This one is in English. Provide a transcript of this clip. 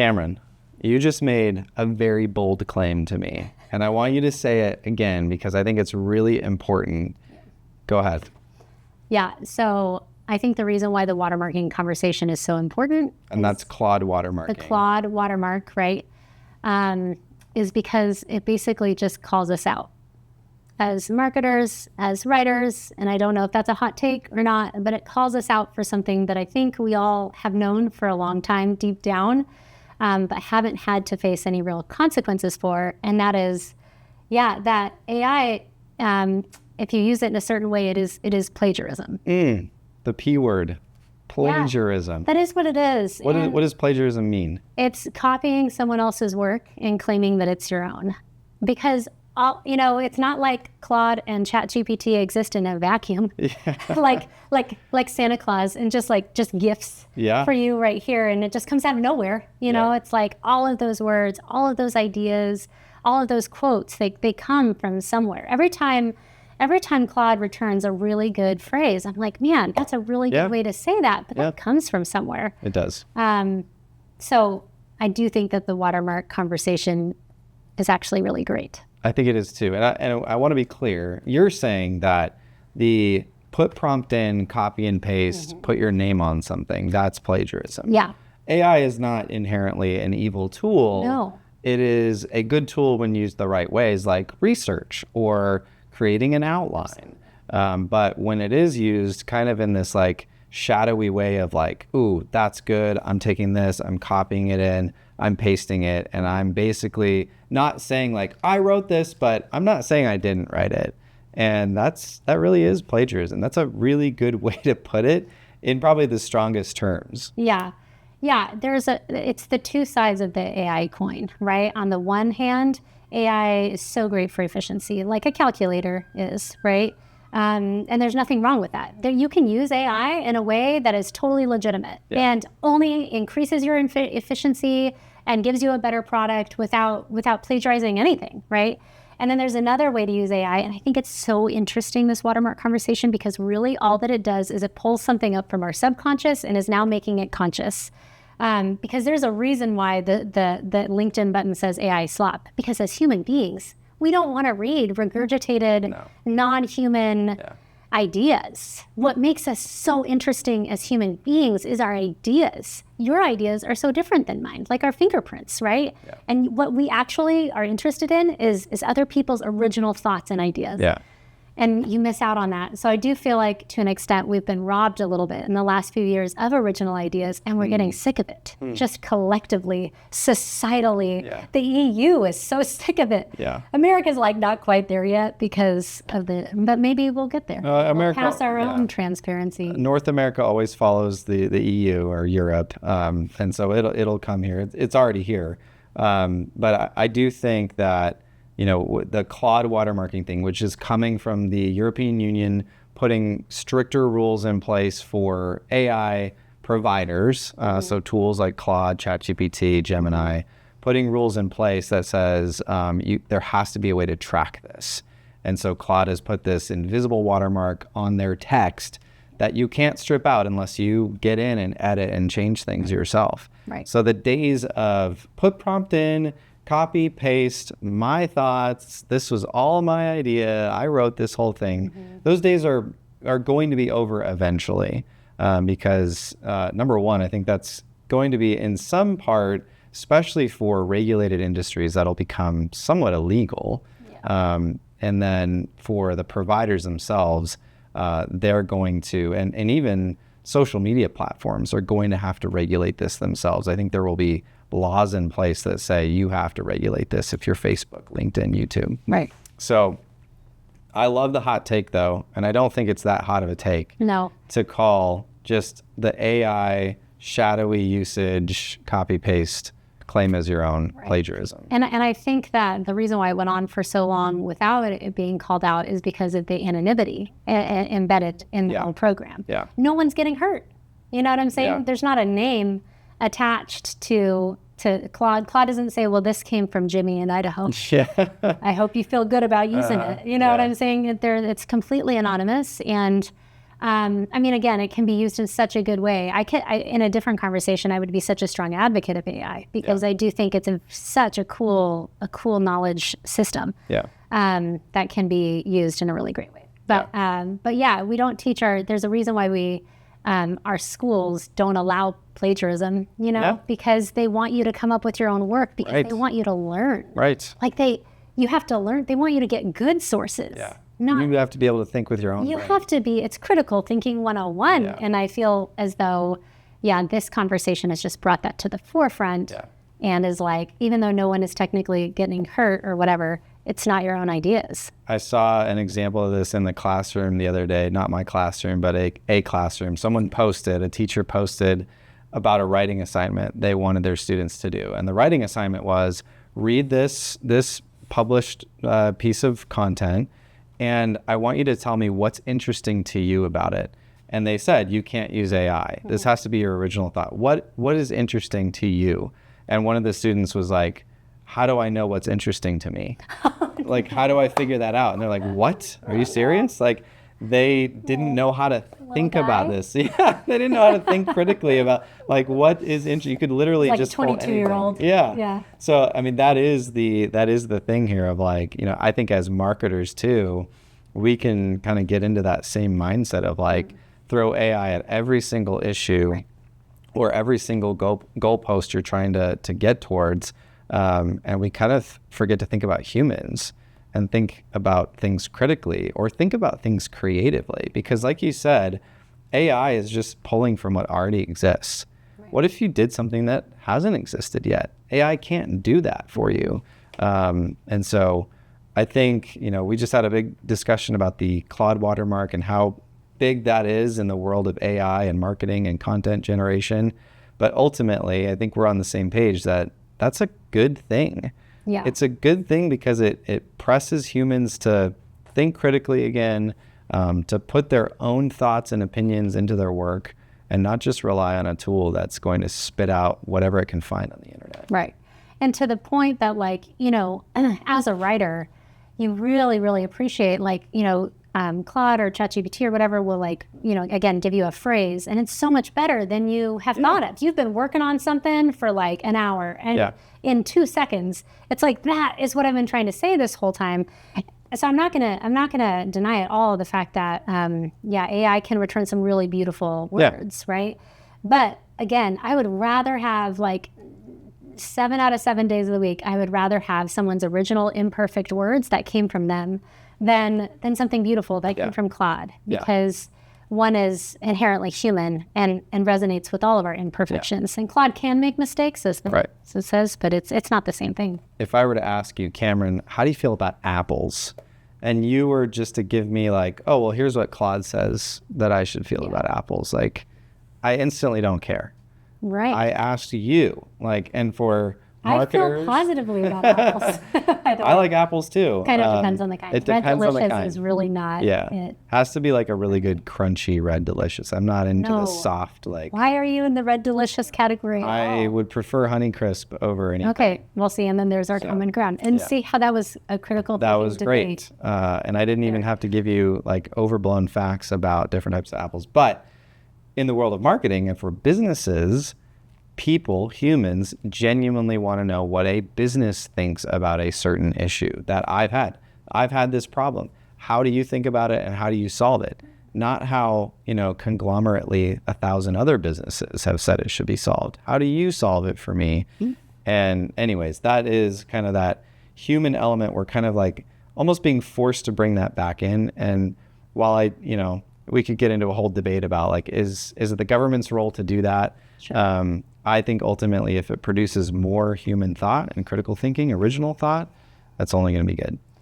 Cameron, you just made a very bold claim to me, and I want you to say it again because I think it's really important. Go ahead. Yeah, so I think the reason why the watermarking conversation is so important, and that's Claude watermarking. The Claude watermark, right, is because it basically just calls us out as marketers, as writers, and I don't know if that's a hot take or not, but it calls us out for something that I think we all have known for a long time deep down, but haven't had to face any real consequences for, and that is, that AI, if you use it in a certain way, it is plagiarism. The P word, plagiarism. Yeah, that is what it is. What does plagiarism mean? It's copying someone else's work and claiming that it's your own. Because, it's not like Claude and ChatGPT exist in a vacuum. Yeah. like Santa Claus and just gifts for you right here. And it just comes out of nowhere. You know, it's like all of those words, all of those ideas, all of those quotes, they come from somewhere. Every time Claude returns a really good phrase, I'm like, man, that's a really good way to say that, but that comes from somewhere. It does. So I do think that the watermark conversation is actually really great. I think it is too. And I want to be clear. You're saying that the put prompt in, copy and paste, put your name on something, that's plagiarism. Yeah. AI is not inherently an evil tool. No. It is a good tool when used the right ways, like research or creating an outline. But when it is used kind of in this like shadowy way of like, ooh, that's good. I'm taking this, I'm copying it in, I'm pasting it. And I'm basically not saying like, I wrote this, but I'm not saying I didn't write it. And that really is plagiarism. That's a really good way to put it in probably the strongest terms. Yeah. Yeah. It's the two sides of the AI coin, right? On the one hand, AI is so great for efficiency, like a calculator is, right? And there's nothing wrong with that. You can use AI in a way that is totally legitimate and only increases your efficiency and gives you a better product without plagiarizing anything, right? And then there's another way to use AI, and I think it's so interesting, this watermark conversation, because really all that it does is it pulls something up from our subconscious and is now making it conscious. Because there's a reason why the LinkedIn button says AI slop. Because as human beings, we don't want to read regurgitated, non-human ideas. What makes us so interesting as human beings is our ideas. Your ideas are so different than mine, like our fingerprints, right? Yeah. And what we actually are interested in is other people's original thoughts and ideas. Yeah. And you miss out on that. So I do feel like, to an extent, we've been robbed a little bit in the last few years of original ideas, and we're getting sick of it. Just collectively, societally. Yeah. The EU is so sick of it. Yeah. America's like not quite there yet because of but maybe we'll get there. We'll pass our own transparency. North America always follows the EU or Europe, and so it'll come here. It's already here. But I do think that, the Claude watermarking thing, which is coming from the European Union, putting stricter rules in place for AI providers, so tools like Claude, ChatGPT, Gemini, putting rules in place that says there has to be a way to track this. And so Claude has put this invisible watermark on their text that you can't strip out unless you get in and edit and change things yourself. Right. So the days of put prompt in, copy, paste, my thoughts, this was all my idea, I wrote this whole thing, those days are going to be over eventually, because number one, I think that's going to be in some part, especially for regulated industries, that'll become somewhat illegal. Yeah. And then for the providers themselves, they're going to, and even social media platforms are going to have to regulate this themselves. I think there will be laws in place that say you have to regulate this if you're Facebook, LinkedIn, YouTube. Right. So I love the hot take though, and I don't think it's that hot of a take. No. To call just the AI shadowy usage, copy paste, claim as your own plagiarism. And I think that the reason why it went on for so long without it being called out is because of the anonymity embedded in the whole program. Yeah. No one's getting hurt. You know what I'm saying? Yeah. There's not a name attached to Claude. Claude doesn't say, well, this came from Jimmy in Idaho. Yeah. I hope you feel good about using it. You know what I'm saying? It's completely anonymous. And I mean, again, it can be used in such a good way. In a different conversation, I would be such a strong advocate of AI because I do think it's such a cool knowledge system. Yeah. That can be used in a really great way. But yeah, we don't teach there's a reason why our schools don't allow plagiarism, because they want you to come up with your own work because they want you to learn. Right. Like you have to learn. They want you to get good sources. Yeah. You have to be able to think with your own brain. Have to be, it's critical thinking 101. Yeah. And I feel as though, this conversation has just brought that to the forefront and is like, even though no one is technically getting hurt or whatever, it's not your own ideas. I saw an example of this in the classroom the other day, not my classroom, but a classroom. A teacher posted about a writing assignment they wanted their students to do. And the writing assignment was read this published piece of content, and I want you to tell me what's interesting to you about it. And they said, you can't use AI. Mm-hmm. This has to be your original thought. What is interesting to you? And one of the students was like, how do I know what's interesting to me? Like, how do I figure that out? And they're like, what? Are you serious? Like, they didn't know how to think about this. Yeah, they didn't know how to think critically about, like, what is interesting. You could literally like just 22-year-old. Yeah. So, I mean, that is the thing here of, like, I think as marketers too, we can kind of get into that same mindset of, like, throw AI at every single issue or every single goalpost you're trying to get towards. And we kind of forget to think about humans and think about things critically or think about things creatively. Because like you said, AI is just pulling from what already exists. Right. What if you did something that hasn't existed yet? AI can't do that for you. And so I think, we just had a big discussion about the Claude Watermark and how big that is in the world of AI and marketing and content generation. But ultimately, I think we're on the same page that that's a good thing. Yeah. It's a good thing because it presses humans to think critically again, to put their own thoughts and opinions into their work and not just rely on a tool that's going to spit out whatever it can find on the internet. Right. And to the point that, like, as a writer, you really, really appreciate, like, Claude or ChatGPT or whatever will, like, again, give you a phrase, and it's so much better than you have thought of. You've been working on something for like an hour, and in 2 seconds, it's like, that is what I've been trying to say this whole time. So I'm not gonna deny at all the fact that AI can return some really beautiful words, right? But again, I would rather have, like, 7 out of 7 days of the week, I would rather have someone's original imperfect words that came from them than something beautiful that came from Claude, because one is inherently human and resonates with all of our imperfections. And Claude can make mistakes, as it says, but it's not the same thing. If I were to ask you, Cameron, how do you feel about apples? And you were just to give me, like, oh, well, here's what Claude says that I should feel about apples. Like, I instantly don't care. Right. I asked you, like, and for marketers, I feel positively about apples. I like apples too. Kind of depends on the kind. It depends on the kind. Is really not it. Has to be like a really good crunchy red delicious. I'm not into the soft, like. Why are you in the red delicious category? I would prefer Honey Crisp over anything. Okay, we'll see. And then there's our common ground. And see how that was a critical thing. That was great. And I didn't even have to give you, like, overblown facts about different types of apples. But in the world of marketing and for businesses, humans genuinely want to know what a business thinks about a certain issue that I've had. I've had this problem. How do you think about it and how do you solve it? Not how, conglomerately 1,000 other businesses have said it should be solved. How do you solve it for me? Mm-hmm. And anyways, that is kind of that human element. We're kind of like almost being forced to bring that back in. And while we could get into a whole debate about, like, is it the government's role to do that? Sure. I think ultimately if it produces more human thought and critical thinking, original thought, that's only going to be good.